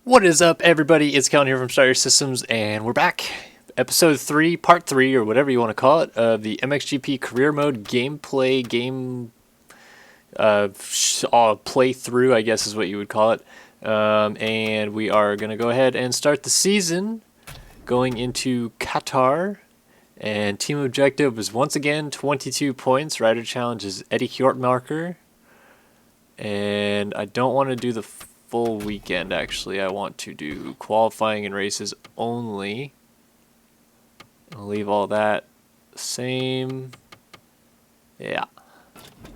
What is up, everybody? It's Kellen here from Starter Systems, and we're back. Episode 3, Part 3, or whatever you want to call it, of the MXGP Career Mode gameplay, playthrough, I guess is what you would call it. And we are going to go ahead and start the season going into Qatar. And team objective is once again 22 points. Rider challenge is Eddie Hjortmarker. And I don't want to do the full weekend, actually. I want to do qualifying and races only. I'll leave all that the same. Yeah.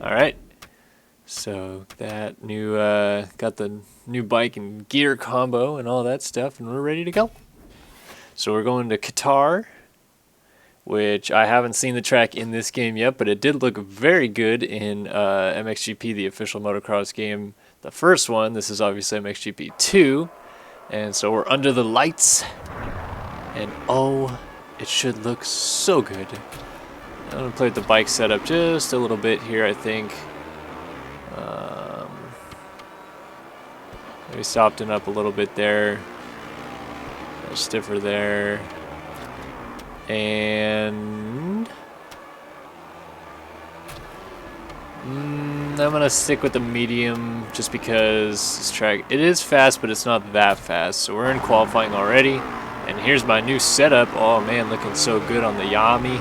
Alright. So that new got the new bike and gear combo and all that stuff, and we're ready to go. So we're going to Qatar, which I haven't seen the track in this game yet, but it did look very good in MXGP, the official motocross game. The first one. This is obviously MXGP2, and so we're under the lights, and oh, it should look so good. I'm gonna play with the bike setup just a little bit here, I think. Maybe soften up a little bit there, a little stiffer there, and I'm gonna stick with the medium just because this track, it is fast, but it's not that fast. So we're in qualifying already, and here's my new setup. Oh man, looking so good on the Yami.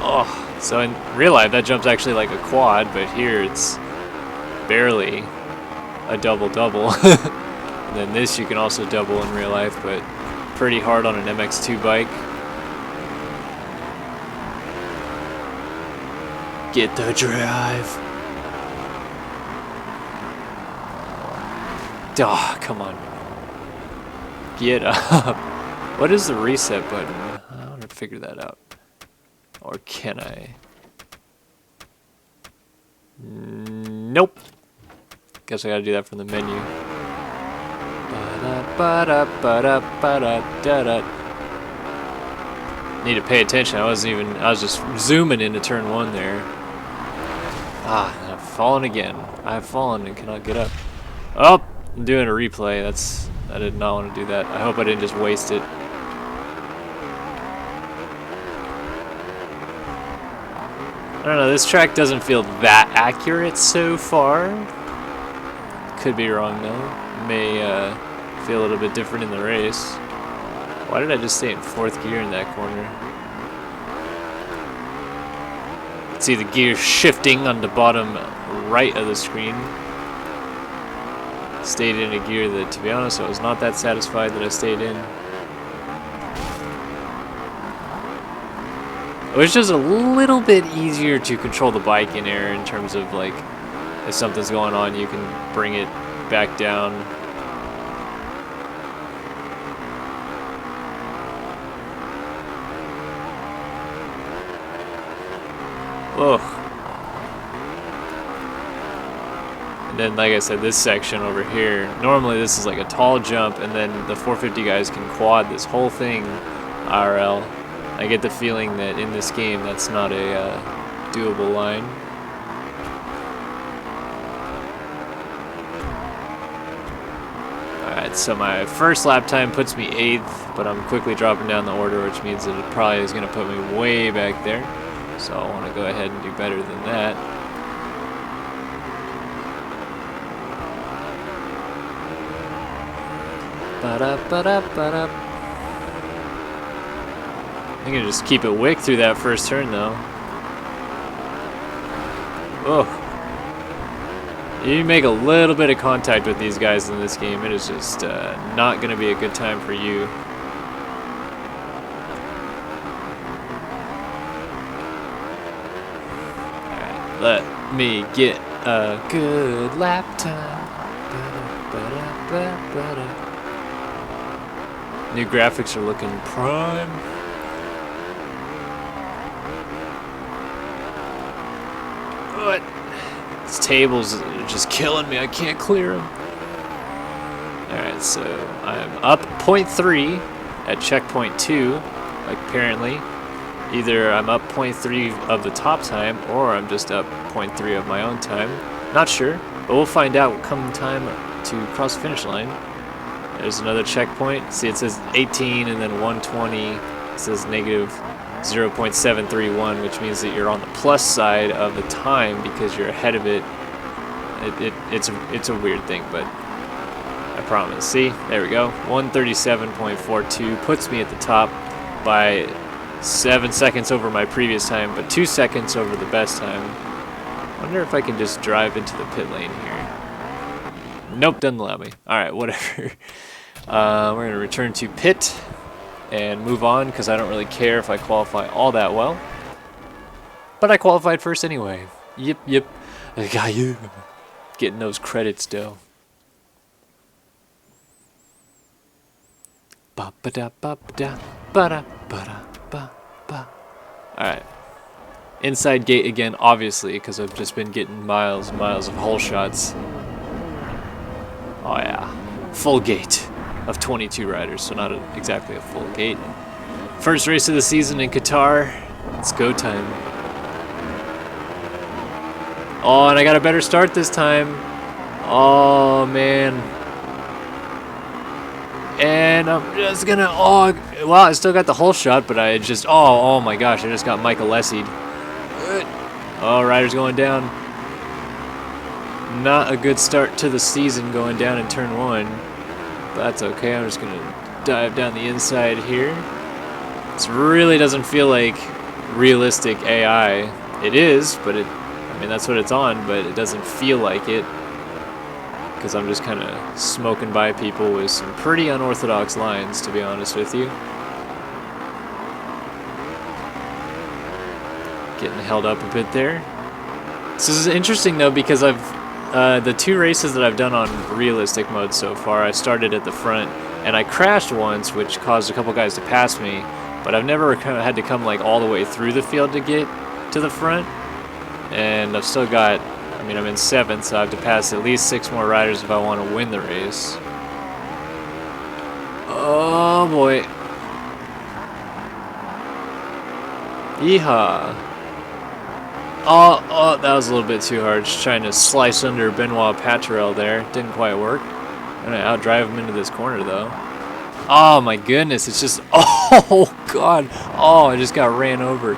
Oh, so in real life that jump's actually like a quad, but here it's barely a double-double. And then this you can also double in real life, but pretty hard on an MX2 bike. Get the drive. Oh, come on. Get up. What is the reset button? I want to figure that out. Or can I? Nope. Guess I gotta do that from the menu. Need to pay attention. I was just zooming into turn 1 there. Ah, and I've fallen again. I've fallen and cannot get up. Oh, I'm doing a replay. I did not want to do that. I hope I didn't just waste it. I don't know, this track doesn't feel that accurate so far. Could be wrong though. May feel a little bit different in the race. Why did I just stay in 4th gear in that corner? See the gear shifting on the bottom right of the screen. Stayed in a gear that, to be honest, I was not that satisfied that I stayed in. It was just a little bit easier to control the bike in air in terms of, like, if something's going on, you can bring it back down. Ugh. And then, like I said, this section over here, normally this is like a tall jump, and then the 450 guys can quad this whole thing IRL. I get the feeling that in this game that's not a doable line. Alright, so my first lap time puts me 8th, but I'm quickly dropping down the order, which means that it probably is going to put me way back there. So I want to go ahead and do better than that. I'm going to just keep it wick through that first turn though. Oh. You make a little bit of contact with these guys in this game, it is just not going to be a good time for you. Let me get a good lap time. New graphics are looking prime. What? These tables are just killing me. I can't clear them. Alright, so I'm up 0.3 at checkpoint 2, apparently. Either I'm up 0.3 of the top time, or I'm just up 0.3 of my own time. Not sure, but we'll find out come time to cross the finish line. There's another checkpoint. See, it says 18 and then 120. It says negative 0.731, which means that you're on the plus side of the time because you're ahead of it. It's a weird thing, but I promise. See, there we go. 137.42 puts me at the top by 7 seconds over my previous time, but 2 seconds over the best time. Wonder if I can just drive into the pit lane here. Nope, doesn't allow me. Alright, whatever. We're going to return to pit and move on because I don't really care if I qualify all that well. But I qualified first anyway. Yep. I got you. Getting those credits, though. Alright. Inside gate again, obviously, because I've just been getting miles and miles of hole shots. Oh yeah. Full gate of 22 riders, so not exactly a full gate. First race of the season in Qatar. It's go time. Oh, and I got a better start this time. Oh, man. And I'm just gonna, oh, well, I still got the hole shot, but I just, oh my gosh, I just got Michael Lessied. Oh, rider's going down. Not a good start to the season going down in turn 1. But that's okay, I'm just gonna dive down the inside here. This really doesn't feel like realistic AI. It is, but I mean, that's what it's on, but it doesn't feel like it. Because I'm just kind of smoking by people with some pretty unorthodox lines, to be honest with you. Getting held up a bit there. This is interesting though, because the 2 races that I've done on realistic mode so far, I started at the front and I crashed once, which caused a couple guys to pass me, but I've never kind of had to come like all the way through the field to get to the front. And I've still got, I mean, I'm in 7th, so I have to pass at least 6 more riders if I want to win the race. Oh boy. Yeehaw. Oh, that was a little bit too hard. Just trying to slice under Benoit Paturel there. Didn't quite work. I'm going to outdrive him into this corner, though. Oh, my goodness. It's just, oh, God. Oh, I just got ran over.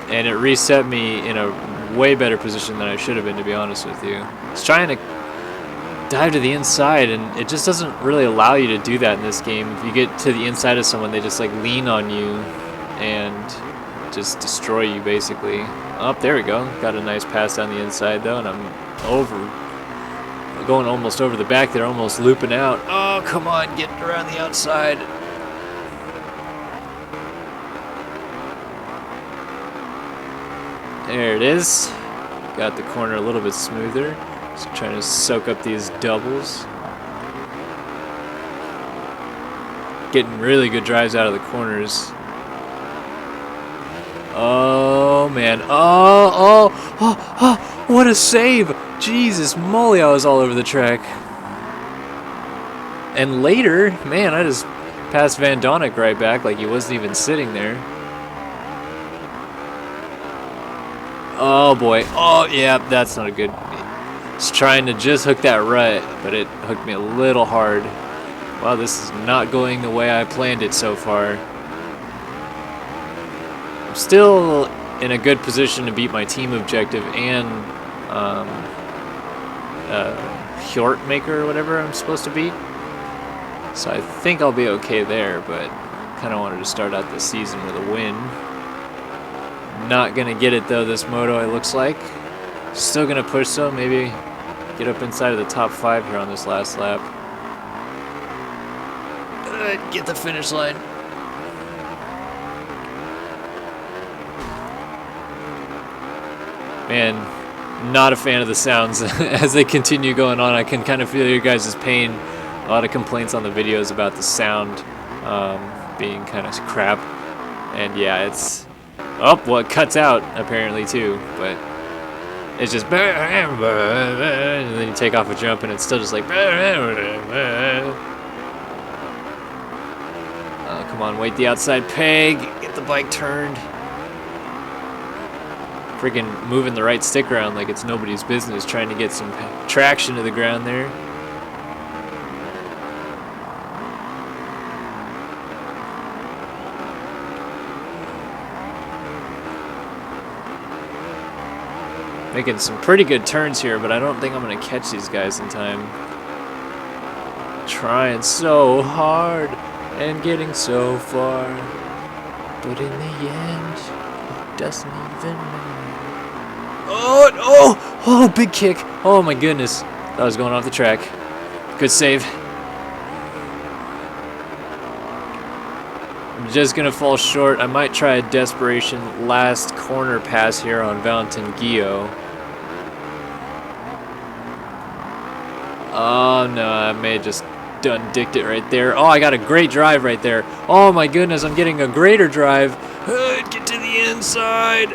And it reset me in a way better position than I should have been, to be honest with you. I was trying to dive to the inside, and it just doesn't really allow you to do that in this game. If you get to the inside of someone, they just, like, lean on you and just destroy you, basically. Oh, there we go. Got a nice pass down the inside, though, and I'm going almost over the back there, almost looping out. Oh, come on, get around the outside. There it is. Got the corner a little bit smoother. Just trying to soak up these doubles. Getting really good drives out of the corners. Oh, man. Oh, what a save. Jesus moly, I was all over the track. And later, man, I just passed Van Donnick right back like he wasn't even sitting there. Oh, boy. Oh, yeah, that's not a good... Just trying to just hook that rut, but it hooked me a little hard. Wow, this is not going the way I planned it so far. I'm still in a good position to beat my team objective and Hjort Maker or whatever I'm supposed to beat. So I think I'll be okay there, but kind of wanted to start out the season with a win. Not going to get it though, this moto, it looks like. Still going to push though, maybe get up inside of the top 5 here on this last lap. Get the finish line. Man, not a fan of the sounds as they continue going on. I can kind of feel your guys' pain. A lot of complaints on the videos about the sound being kind of crap. And yeah, it's... Oh, well, it cuts out apparently too, but it's just... And then you take off a jump and it's still just like... Oh, come on, wait the outside peg. Get the bike turned. freaking moving the right stick around like it's nobody's business, trying to get some traction to the ground there. Making some pretty good turns here, but I don't think I'm going to catch these guys in time. Trying so hard and getting so far, but in the end, it doesn't even matter. Oh, big kick. Oh my goodness. That was going off the track. Good save. I'm just going to fall short. I might try a desperation last corner pass here on Valentin Guillot. Oh no, I may have just done dicked it right there. Oh, I got a great drive right there. Oh my goodness, I'm getting a greater drive. Get to the inside.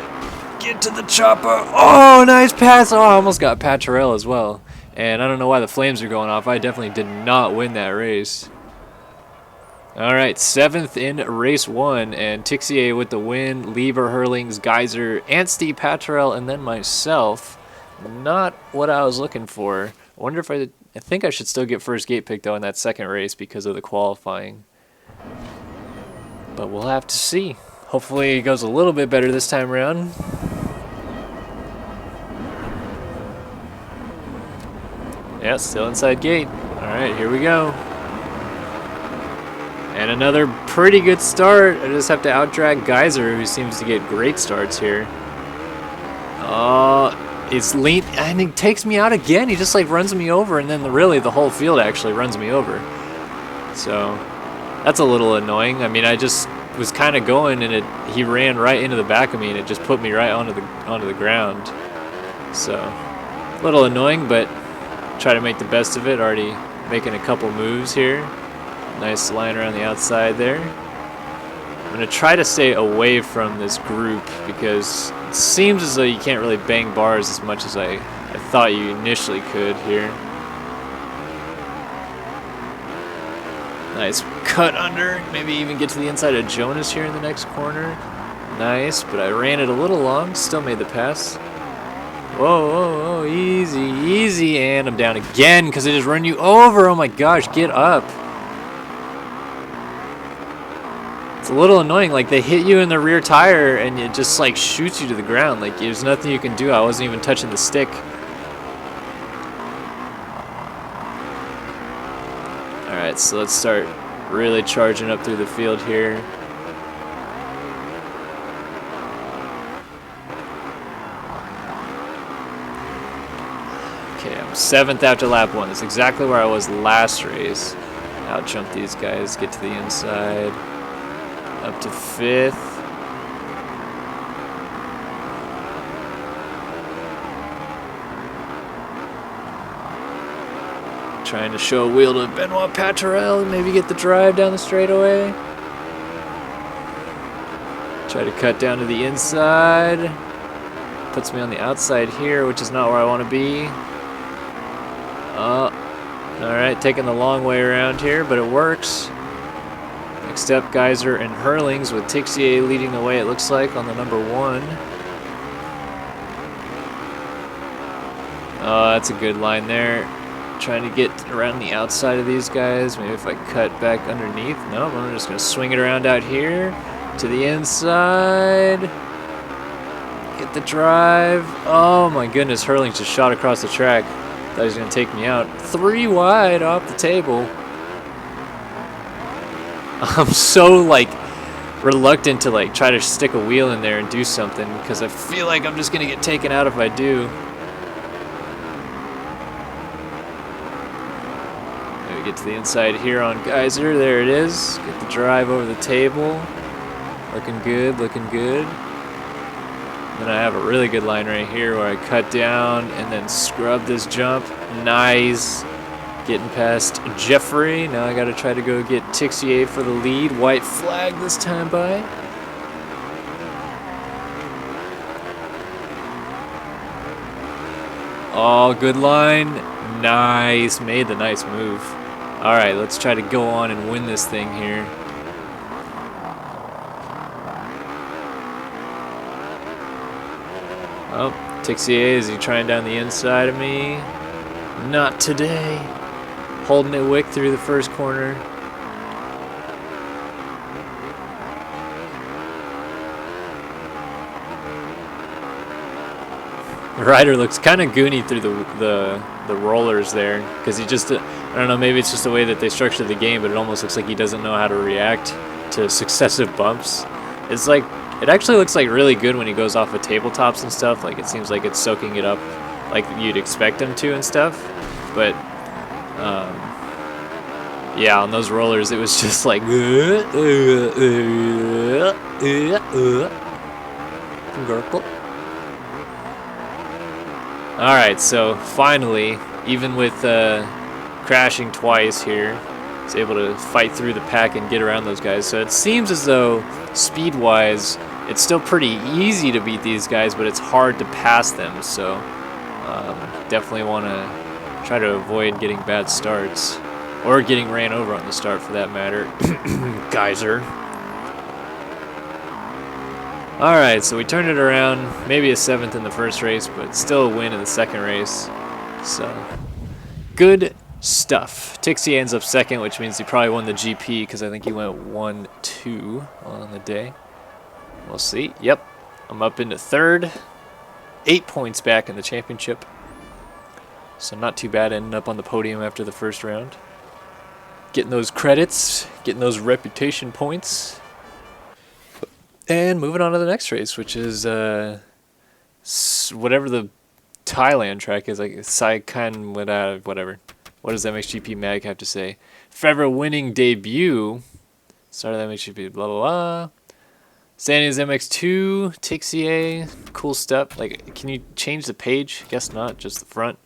Get to the chopper. Oh, nice pass. Oh, I almost got Paturel as well. And I don't know why the flames are going off. I definitely did not win that race. All right, 7th in race 1, and Tixier with the win. Lieber, Hurlings, Geyser, Anstey, Paturel, and then myself. Not what I was looking for. I wonder if I think I should still get first gate pick though in that second race because of the qualifying. But we'll have to see. Hopefully it goes a little bit better this time around. Yeah, still inside gate. Alright, here we go. And another pretty good start. I just have to outdrag Geyser, who seems to get great starts here. It's lean, and he takes me out again. He just like runs me over, and then really the whole field actually runs me over. So that's a little annoying. I mean, I just was kind of going, and he ran right into the back of me, and it just put me right onto the ground. So a little annoying, but try to make the best of it. Already making a couple moves here. Nice line around the outside there. I'm going to try to stay away from this group because it seems as though you can't really bang bars as much as I thought you initially could here. Nice cut under. Maybe even get to the inside of Jonas here in the next corner. Nice, but I ran it a little long. Still made the pass. Whoa, whoa, whoa. Easy, easy. And I'm down again because I just run you over. Oh my gosh, get up. It's a little annoying, like they hit you in the rear tire and it just like shoots you to the ground. Like there's nothing you can do. I wasn't even touching the stick. Alright, so let's start really charging up through the field here. Okay, I'm 7th after lap 1. That's exactly where I was last race. Out jump these guys, get to the inside. Up to 5th. Trying to show a wheel to Benoit Paturel, maybe get the drive down the straightaway. Try to cut down to the inside. Puts me on the outside here, which is not where I want to be. Alright, taking the long way around here, but it works. Next up, Geyser and Hurlings with Tixier leading the way, it looks like, on the number 1. Oh, that's a good line there. Trying to get around the outside of these guys. Maybe if I cut back underneath. No, I'm just going to swing it around out here to the inside. Get the drive. Oh my goodness, Hurlings just shot across the track. Thought he was going to take me out. 3 wide off the table. I'm so like reluctant to like try to stick a wheel in there and do something because I feel like I'm just gonna get taken out if I do. Maybe get to the inside here on Geyser. There it is. Get the drive over the table. Looking good, looking good. Then I have a really good line right here where I cut down and then scrub this jump. Nice. Getting past Jeffrey. Now I got to try to go get Tixier for the lead. White flag this time by. Oh, good line. Nice. Made the nice move. All right, let's try to go on and win this thing here. Oh, Tixier, is he trying down the inside of me? Not today. Holding it wick through the first corner. The rider looks kind of goony through the rollers there, because he just, I don't know, maybe it's just the way that they structure the game, but it almost looks like he doesn't know how to react to successive bumps. It's like, it actually looks like really good when he goes off of tabletops and stuff. Like, it seems like it's soaking it up like you'd expect him to and stuff. But yeah, on those rollers it was just like Alright, so finally, even with crashing twice here, he's able to fight through the pack and get around those guys. So it seems as though, speed-wise, it's still pretty easy to beat these guys, but it's hard to pass them. So definitely want to try to avoid getting bad starts, or getting ran over on the start for that matter. Geyser. Alright, so we turned it around, maybe a 7th in the first race, but still a win in the second race. So, good stuff. Tixie ends up 2nd, which means he probably won the GP, because I think he went 1-2 on the day. We'll see. Yep, I'm up into 3rd. 8 points back in the championship. So not too bad ending up on the podium after the first round. Getting those credits, getting those reputation points. And moving on to the next race, which is whatever the Thailand track is, like Saikan, whatever. What does MXGP Mag have to say? Forever winning debut. Started MXGP, blah, blah, blah. Standing as MX2, Tixier, cool stuff. Like, can you change the page? Guess not, just the front.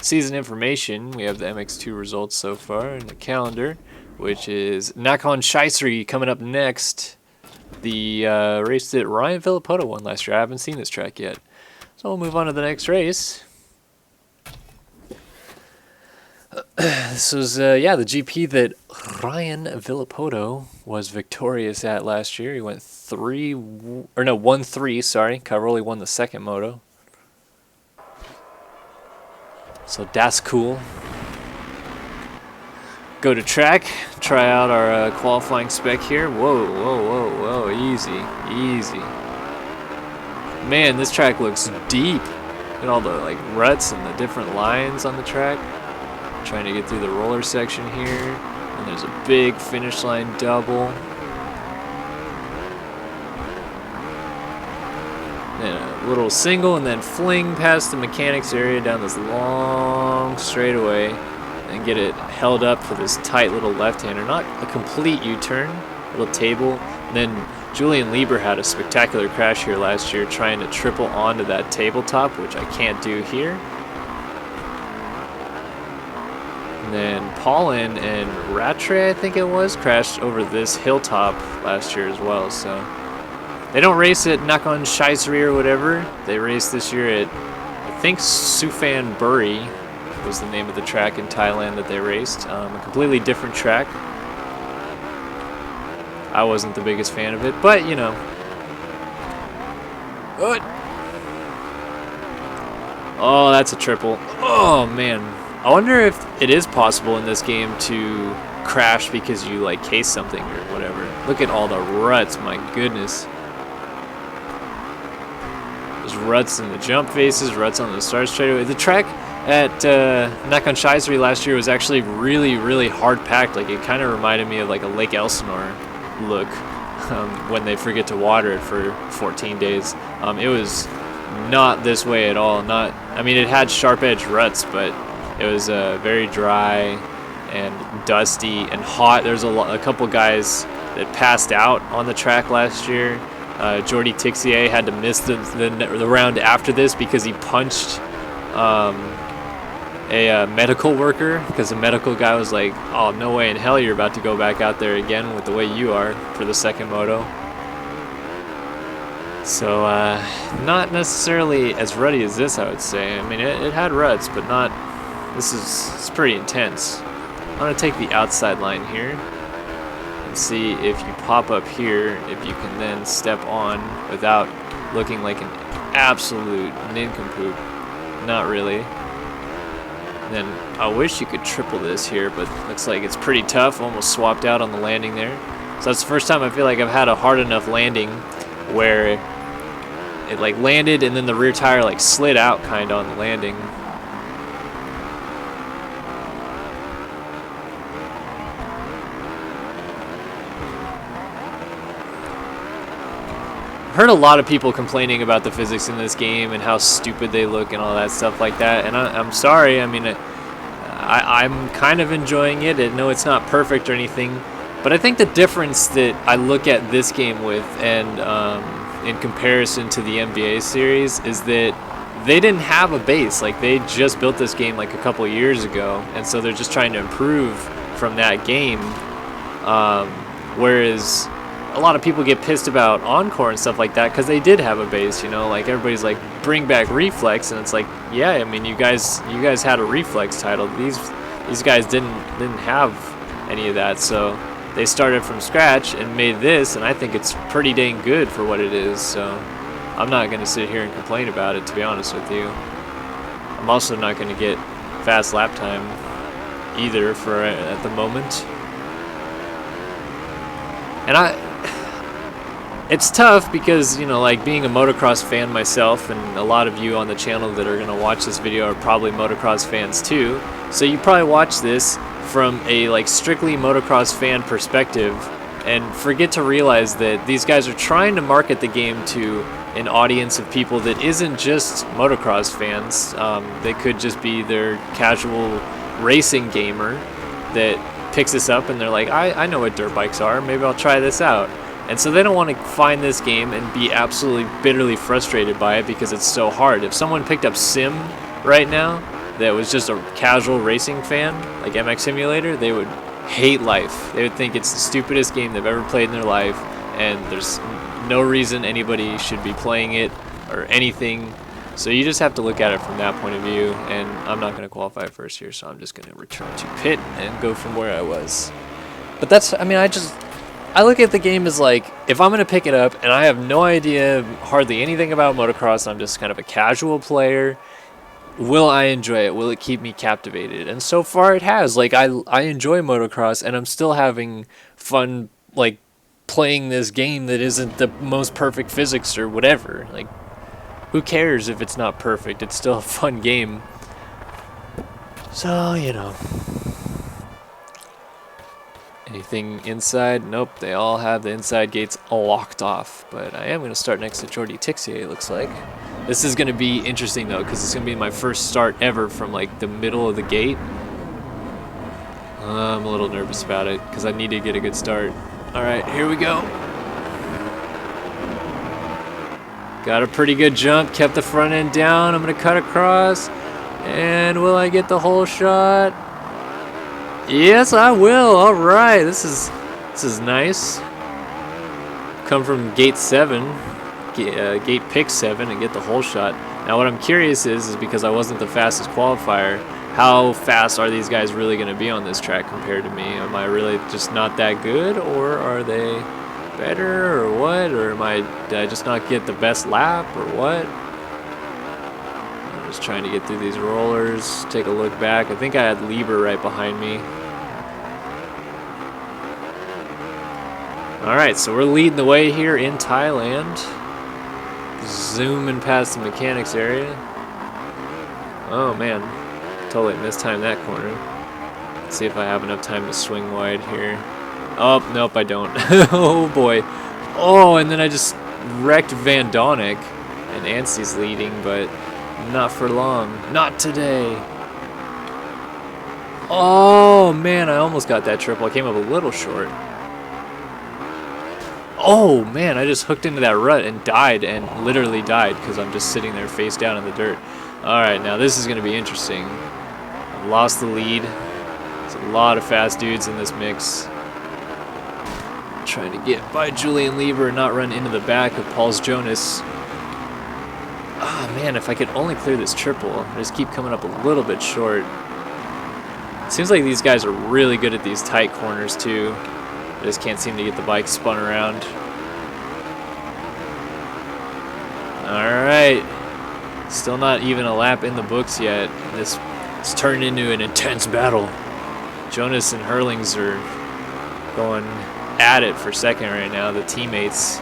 Season information, we have the MX2 results so far in the calendar, which is Nakhon Shaisri coming up next. The race that Ryan Villapoto won last year. I haven't seen this track yet. So we'll move on to the next race. This was, yeah, the GP that Ryan Villapoto was victorious at last year. He went 1-3, sorry. Cairoli won the second moto. So that's cool. Go to track, try out our qualifying spec here. Whoa, whoa, whoa, whoa, easy, easy. Man, this track looks deep. Look at all the like ruts and the different lines on the track. Trying to get through the roller section here. And there's a big finish line double. Then a little single and then fling past the mechanics area down this long straightaway. And get it held up for this tight little left-hander. Not a complete U-turn, little table. And then Julian Lieber had a spectacular crash here last year trying to triple onto that tabletop, which I can't do here. And then Paulin and Rattray, I think it was, crashed over this hilltop last year as well. So they don't race at Nakhon Shaisri or whatever. They raced this year at, I think, Suphan Buri was the name of the track in Thailand that they raced. A completely different track. I wasn't the biggest fan of it, but you know. Oh, that's a triple. Oh man. I wonder if it is possible in this game to crash because you like case something or whatever. Look at all the ruts, my goodness. There's ruts in the jump faces, ruts on the start straightaway. The track at Nakhon Shaisri last year was actually really, really hard packed. Like it kind of reminded me of like a Lake Elsinore look when they forget to water it for 14 days. It was not this way at all. Not, I mean, it had sharp edge ruts, but it was very dry and dusty and hot. There's a couple guys that passed out on the track last year. Jordi Tixier had to miss the round after this because he punched a medical worker, because the medical guy was like, oh, no way in hell you're about to go back out there again with the way you are for the second moto. So not necessarily as ruddy as this, I would say. I mean, it had ruts, but not, it's pretty intense. I'm going to take the outside line here and see if you pop up here, if you can then step on without looking like an absolute nincompoop. Not really. And then I wish you could triple this here, but looks like it's pretty tough. Almost swapped out on the landing there. So that's the first time I feel like I've had a hard enough landing where it like landed and then the rear tire like slid out kind of on the landing. Heard a lot of people complaining about the physics in this game and how stupid they look and all that stuff like that, and I'm sorry. I mean, I'm kind of enjoying it. I know it's not perfect or anything, but I think the difference that I look at this game with and in comparison to the NBA series is that they didn't have a base. Like, they just built this game like a couple years ago, and so they're just trying to improve from that game, whereas a lot of people get pissed about Encore and stuff like that because they did have a base, you know, like everybody's like, bring back Reflex, and it's like, yeah, I mean, you guys had a Reflex title. These guys didn't have any of that, so they started from scratch and made this, and I think it's pretty dang good for what it is. So I'm not gonna sit here and complain about it, to be honest with you. I'm also not gonna get fast lap time either for at the moment, and it's tough because, you know, like being a motocross fan myself, and a lot of you on the channel that are going to watch this video are probably motocross fans too. So you probably watch this from a like strictly motocross fan perspective and forget to realize that these guys are trying to market the game to an audience of people that isn't just motocross fans. They could just be their casual racing gamer that picks this up and they're like, I know what dirt bikes are, maybe I'll try this out. And so they don't want to find this game and be absolutely bitterly frustrated by it because it's so hard. If someone picked up Sim right now that was just a casual racing fan, like MX Simulator, they would hate life. They would think it's the stupidest game they've ever played in their life, and there's no reason anybody should be playing it or anything. So you just have to look at it from that point of view, and I'm not going to qualify first here, so I'm just going to return to pit and go from where I was. But that's, I mean, I look at the game as like, if I'm going to pick it up and I have no idea hardly anything about motocross, I'm just kind of a casual player, will I enjoy it? Will it keep me captivated? And so far it has. Like, I enjoy motocross, and I'm still having fun, like, playing this game that isn't the most perfect physics or whatever. Like, who cares if it's not perfect? It's still a fun game. So, you know. Anything inside? Nope, they all have the inside gates locked off. But I am going to start next to Jordi Tixier, it looks like. This is going to be interesting, though, because it's going to be my first start ever from, like, the middle of the gate. I'm a little nervous about it, because I need to get a good start. Alright, here we go. Got a pretty good jump, kept the front end down. I'm going to cut across. And will I get the whole shot? Yes, I will. All right, this is nice. Come from gate 7, gate pick 7, and get the whole shot. Now, what I'm curious is because I wasn't the fastest qualifier, how fast are these guys really going to be on this track compared to me? Am I really just not that good, or are they better, or what? Or did I just not get the best lap, or what? I'm just trying to get through these rollers. Take a look back. I think I had Lieber right behind me. Alright, so we're leading the way here in Thailand. Zooming past the mechanics area. Oh man, totally mistimed that corner. Let's see if I have enough time to swing wide here. Oh, nope, I don't. Oh boy. Oh, and then I just wrecked Van Donnick. And Anstey's leading, but not for long. Not today. Oh man, I almost got that triple. I came up a little short. Oh man, I just hooked into that rut and died, and literally died because I'm just sitting there face down in the dirt. Alright, now this is going to be interesting. I've lost the lead. There's a lot of fast dudes in this mix. Trying to get by Julian Lieber and not run into the back of Paul's Jonas. Oh man, if I could only clear this triple. I just keep coming up a little bit short. Seems like these guys are really good at these tight corners too. I just can't seem to get the bike spun around. Alright, right. Still not even a lap in the books yet. This has turned into an intense battle. Jonas and Hurlings are going at it for second right now, the teammates.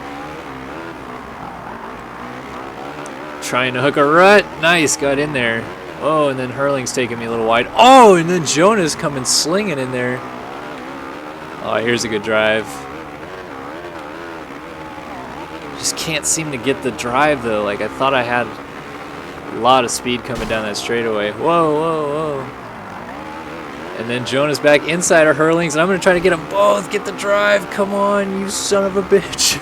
Trying to hook a rut. Nice, got in there. Oh, and then Hurling's taking me a little wide. Oh, and then Jonas coming slinging in there. Oh, here's a good drive. Just can't seem to get the drive though. Like I thought I had a lot of speed coming down that straightaway. Whoa, whoa, whoa. And then Jonas back inside our Hurlings, and I'm going to try to get them both. Get the drive. Come on, you son of a bitch.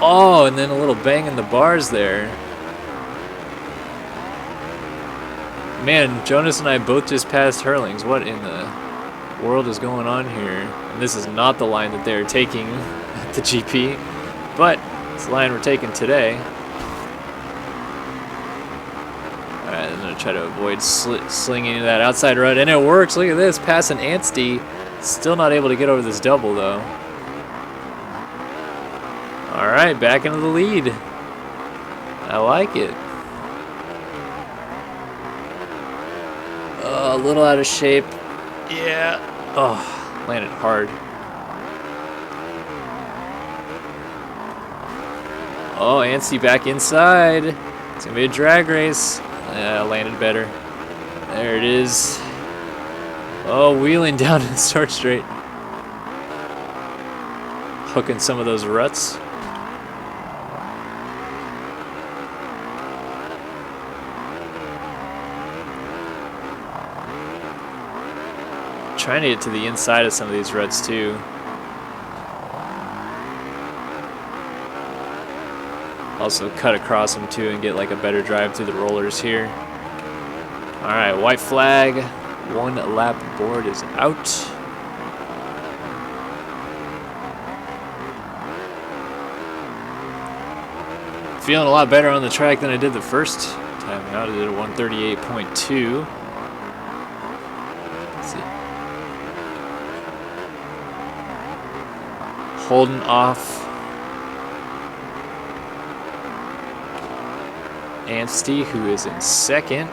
Oh, and then a little bang in the bars there. Man, Jonas and I both just passed Hurlings. What in the world is going on here? And this is not the line that they're taking at the GP, but it's the line we're taking today. Alright, I'm going to try to avoid slinging that outside rut, and it works. Look at this, passing Anstey. Still not able to get over this double, though. Alright, back into the lead. I like it. A little out of shape. Yeah. Oh, landed hard. Oh, Anstey back inside. It's going to be a drag race. Landed better. There it is. Oh, wheeling down in the start straight. Hooking some of those ruts. Trying to get to the inside of some of these ruts too. Also cut across them too and get like a better drive through the rollers here. Alright, white flag. 1 lap board is out. Feeling a lot better on the track than I did the first time out. I did a 138.2. Let's see. Holding off Anstey, who is in second.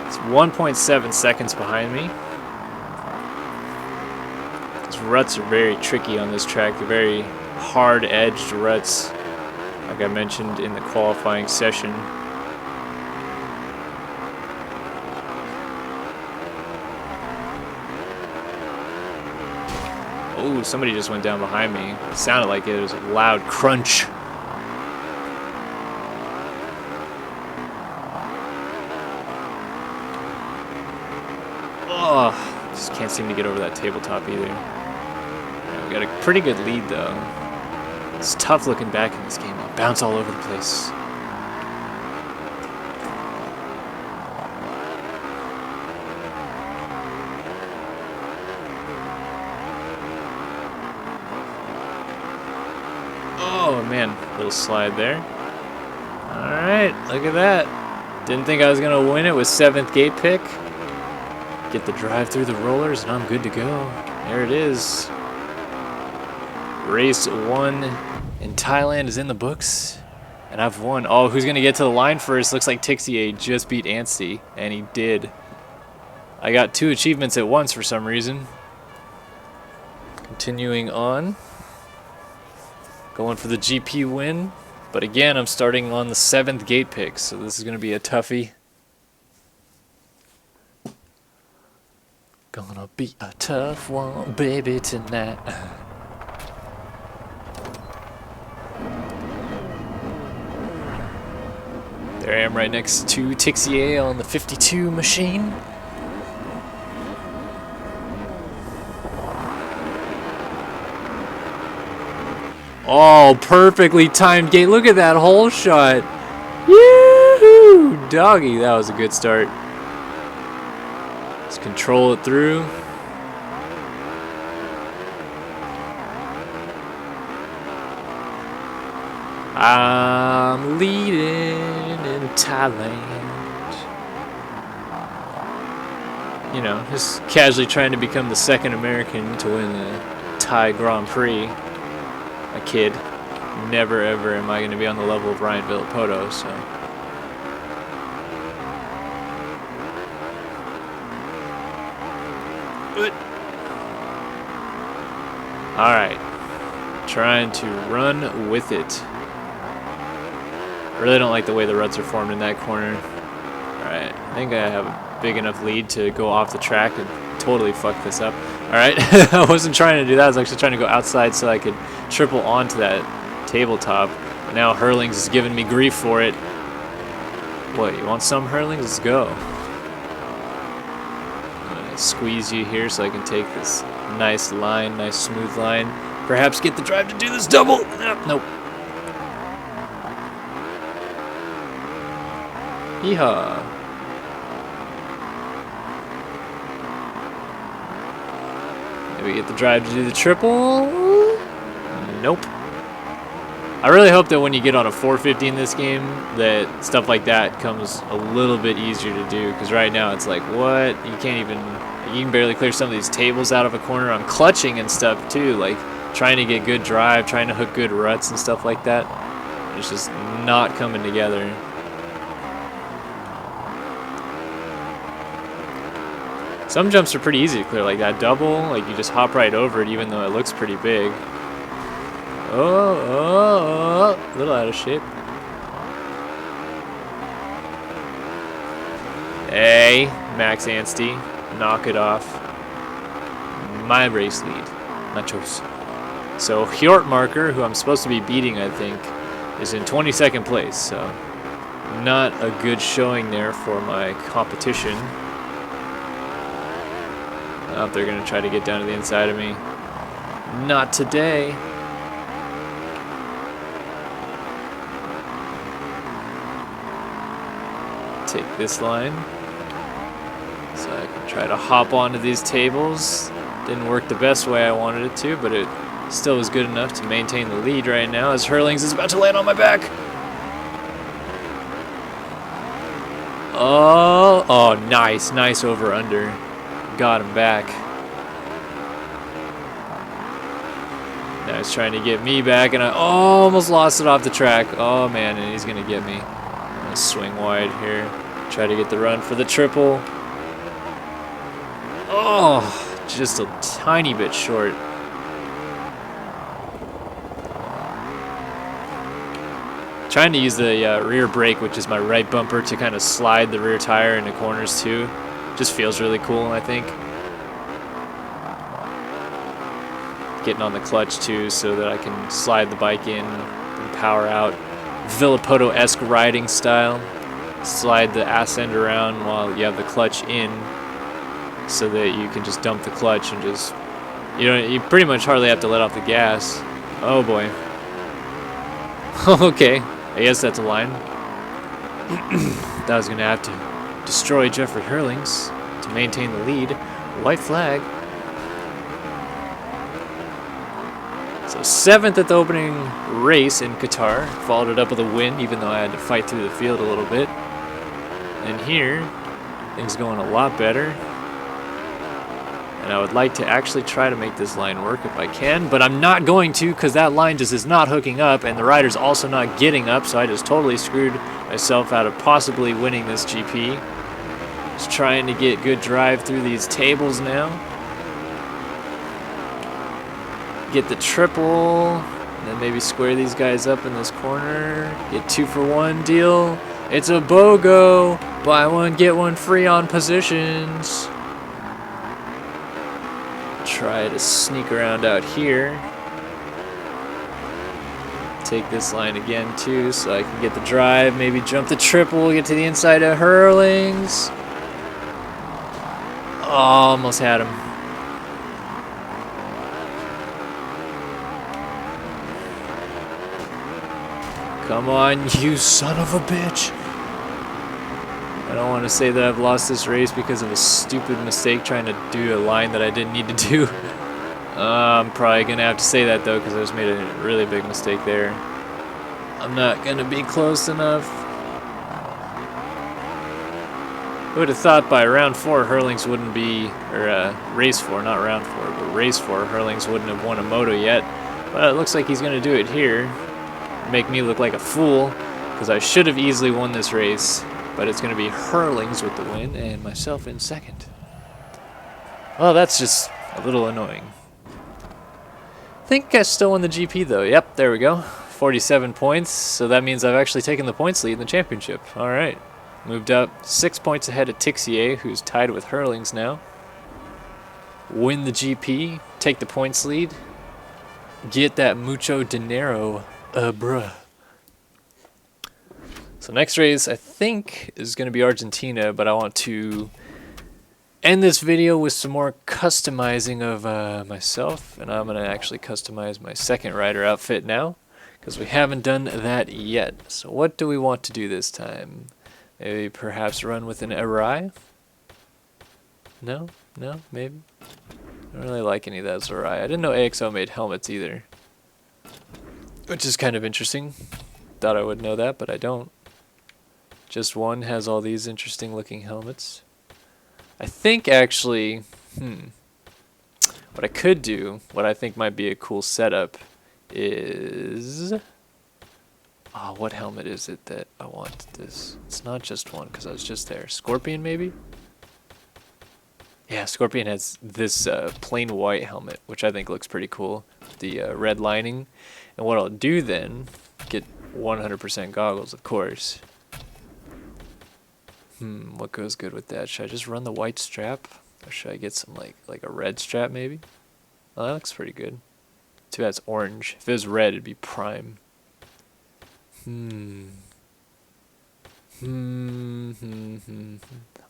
It's 1.7 seconds behind me. These ruts are very tricky on this track. They're very hard-edged ruts, like I mentioned in the qualifying session. Oh, somebody just went down behind me. It sounded like it was a loud crunch. Oh, just can't seem to get over that tabletop either. Yeah, we got a pretty good lead though. It's tough looking back in this game. I'll bounce all over the place. Oh man, little slide there. Alright, look at that. Didn't think I was going to win it with 7th gate pick. Get the drive through the rollers and I'm good to go. There it is. Race 1 in Thailand is in the books. And I've won. Oh, who's going to get to the line first? Looks like Tixier just beat Anstey. And he did. I got 2 achievements at once for some reason. Continuing on. Going for the GP win, but again, I'm starting on the 7th gate pick, so this is going to be a toughie. Gonna be a tough one, baby, tonight. There I am right next to Tixier on the 52 machine. Oh, perfectly timed gate. Look at that hole shot. Yoo-hoo! Doggy, that was a good start. Let's control it through. I'm leading in Thailand. you know, just casually trying to become the second American to win the Thai Grand Prix. A kid. Never ever am I going to be on the level of Ryan Villapoto, so. Good. Alright. Trying to run with it. Really don't like the way the ruts are formed in that corner. Alright, I think I have a big enough lead to go off the track and totally fuck this up. Alright, I wasn't trying to do that. I was actually trying to go outside so I could triple onto that tabletop. But now Hurlings is giving me grief for it. What, you want some Hurlings? Let's go. I'm gonna squeeze you here so I can take this nice line, nice smooth line. Perhaps get the drive to do this double. Nope. Yeehaw. Maybe get the drive to do the triple. Nope. I really hope that when you get on a 450 in this game, that stuff like that comes a little bit easier to do. Because right now it's like, what? You can't even, you can barely clear some of these tables out of a corner. I'm clutching and stuff too, like trying to get good drive, trying to hook good ruts and stuff like that. It's just not coming together. Some jumps are pretty easy to clear, like that double, like you just hop right over it even though it looks pretty big. Oh, a little out of shape. Hey, Max Anstey, knock it off. My race lead, nachos. So Hjort Marker, who I'm supposed to be beating, I think, is in 22nd place, so not a good showing there for my competition. Oh, they're going to try to get down to the inside of me. Not today. Take this line. So I can try to hop onto these tables. Didn't work the best way I wanted it to, but it still was good enough to maintain the lead right now as Hurlings is about to land on my back. Oh, nice. Nice over under. Got him back. Now he's trying to get me back, and I almost lost it off the track. Oh man, and he's gonna get me. I'm gonna swing wide here. Try to get the run for the triple. Oh, just a tiny bit short. Trying to use the rear brake, which is my right bumper, to kind of slide the rear tire into corners too. Just feels really cool, I think. Getting on the clutch too so that I can slide the bike in and power out. Villapoto-esque riding style. Slide the ass end around while you have the clutch in so that you can just dump the clutch and just, you pretty much hardly have to let off the gas. Oh boy. Okay, I guess that's a line. That was gonna have to destroy Jeffrey Hurlings to maintain the lead. White flag. So 7th at the opening race in Qatar. Followed it up with a win, even though I had to fight through the field a little bit. And here, things going a lot better. And I would like to actually try to make this line work if I can, but I'm not going to because that line just is not hooking up and the rider's also not getting up, so I just totally screwed myself out of possibly winning this GP. Just trying to get good drive through these tables now. Get the triple, and then maybe square these guys up in this corner. Get 2-for-1 deal. It's a BOGO. Buy one, get one free on positions. Try to sneak around out here. Take this line again too so I can get the drive, maybe jump the triple, get to the inside of Hurlings. Oh, almost had him. Come on, you son of a bitch. I don't want to say that I've lost this race because of a stupid mistake trying to do a line that I didn't need to do. I'm probably going to have to say that though because I just made a really big mistake there. I'm not going to be close enough. Who would have thought by round 4 Hurlings wouldn't be, or race 4, not round 4, but race 4, Hurlings wouldn't have won a moto yet. But it looks like he's going to do it here. Make me look like a fool, because I should have easily won this race. But it's going to be Hurlings with the win, and myself in second. Well, that's just a little annoying. I think I still won the GP though. Yep, there we go. 47 points, so that means I've actually taken the points lead in the championship. Alright. Moved up 6 points ahead of Tixier, who's tied with Hurlings now. Win the GP, take the points lead. Get that mucho dinero, bruh. So next race, I think, is going to be Argentina, but I want to end this video with some more customizing of myself, and I'm going to actually customize my second rider outfit now, because we haven't done that yet. So what do we want to do this time? Maybe perhaps run with an Arai? No? No? Maybe? I don't really like any of that Arai. I didn't know AXO made helmets either, which is kind of interesting. Thought I would know that, but I don't. Just one has all these interesting looking helmets. I think actually, what I could do, what I think might be a cool setup is, what helmet is it that I want this? It's not just one, because I was just there. Scorpion maybe? Yeah, Scorpion has this plain white helmet, which I think looks pretty cool. The red lining. And what I'll do then, get 100% goggles, of course. What goes good with that? Should I just run the white strap? Or should I get some like a red strap maybe? Oh, that looks pretty good. Too bad it's orange. If it was red, it'd be prime.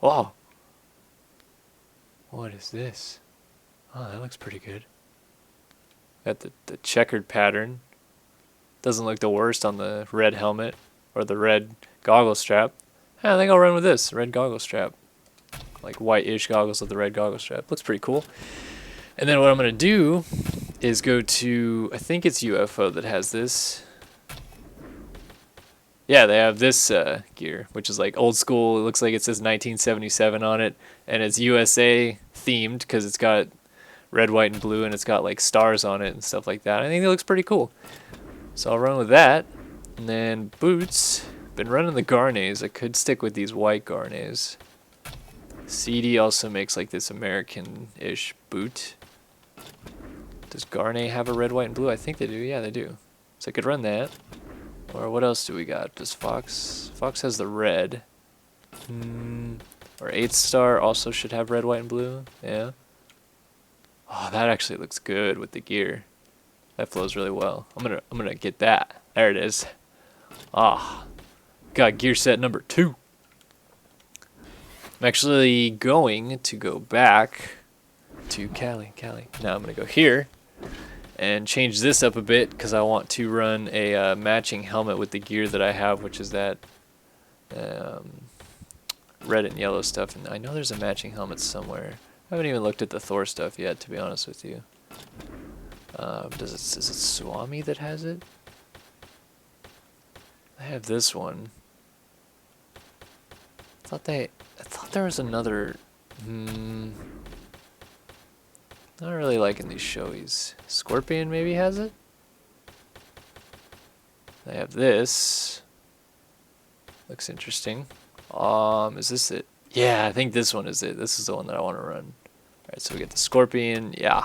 Oh! What is this? Oh, that looks pretty good. Got the checkered pattern. Doesn't look the worst on the red helmet or the red goggle strap. I think I'll run with this red goggle strap. Like white-ish goggles with the red goggle strap. Looks pretty cool. And then what I'm going to do is go to, I think it's UFO that has this. Yeah, they have this gear, which is like old school. It looks like it says 1977 on it. And it's USA themed because it's got red, white, and blue. And it's got like stars on it and stuff like that. I think it looks pretty cool. So I'll run with that. And then boots. Been running the Garnets. I could stick with these white Garnets. CD also makes like this American-ish boot. Does Garnet have a red, white, and blue? I think they do. Yeah, they do. So I could run that. Or what else do we got? Does Fox? Fox has the red. Or 8 Star also should have red, white, and blue. Yeah. Oh, that actually looks good with the gear. That flows really well. I'm gonna get that. There it is. Got gear set number 2. I'm actually going to go back to Cali. Now I'm gonna go here and change this up a bit because I want to run a matching helmet with the gear that I have, which is that red and yellow stuff. And I know there's a matching helmet somewhere. I haven't even looked at the Thor stuff yet, to be honest with you. Is it Swami that has it? I have this one. I thought there was another. Not really liking these showies. Scorpion maybe has it? I have this. Looks interesting. Is this it? Yeah, I think this one is it. This is the one that I want to run. Alright, so we get the Scorpion. Yeah.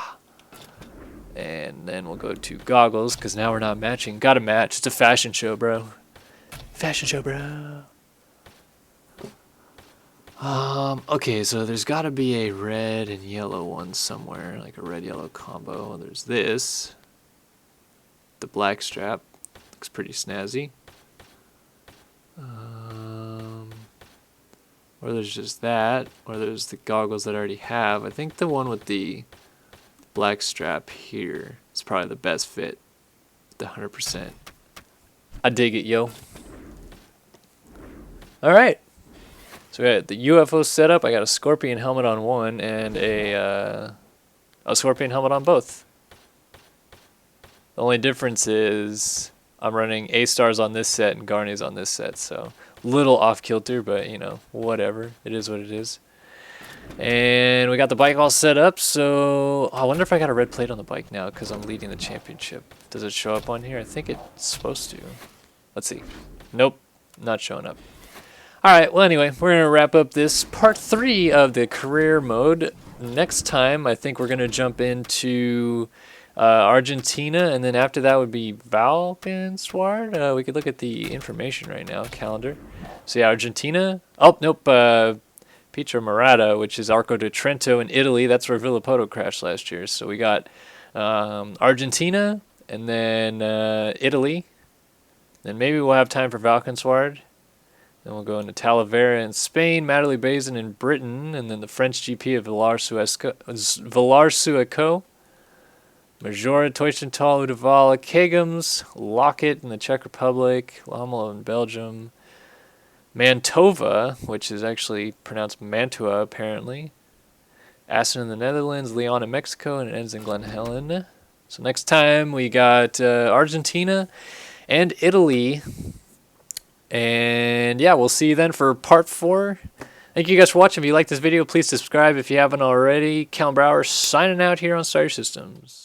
And then we'll go to goggles, because now we're not matching. Gotta match. It's a fashion show, bro. Fashion show, bro. Okay, so there's got to be a red and yellow one somewhere, like a red-yellow combo. There's this. The black strap. Looks pretty snazzy. Or there's just that, or there's the goggles that I already have. I think the one with the black strap here is probably the best fit. The 100%. I dig it, yo. Alright. So we got the UFO setup. I got a Scorpion helmet on one and a Scorpion helmet on both. The only difference is I'm running A-Stars on this set and Garnets on this set. So Little off kilter, but you know, whatever. It is what it is. And we got the bike all set up, so I wonder if I got a red plate on the bike now because I'm leading the championship. Does it show up on here? I think it's supposed to. Let's see. Nope, not showing up. Alright, well anyway, we're going to wrap up this part 3 of the career mode. Next time, I think we're going to jump into Argentina, and then after that would be Valkenswaard. We could look at the information right now, calendar. So yeah, Argentina. Oh, nope. Pietra Marata, which is Arco di Trento in Italy. That's where Villapoto crashed last year. So we got Argentina, and then Italy. Then maybe we'll have time for Valkenswaard. Then we'll go into Talavera in Spain, Madely Bazin in Britain, and then the French GP of Villars-Suaco. Majora, Teutschenthal, Udeval, Kegums, Locket in the Czech Republic, Lamelo in Belgium, Mantova, which is actually pronounced Mantua apparently, Assen in the Netherlands, Lyon in Mexico, and it ends in Glen Helen. So next time we got Argentina and Italy. And yeah, we'll see you then for part 4. Thank you guys for watching. If you like this video, please subscribe if you haven't already. Kellen Brower signing out here on Starter Systems.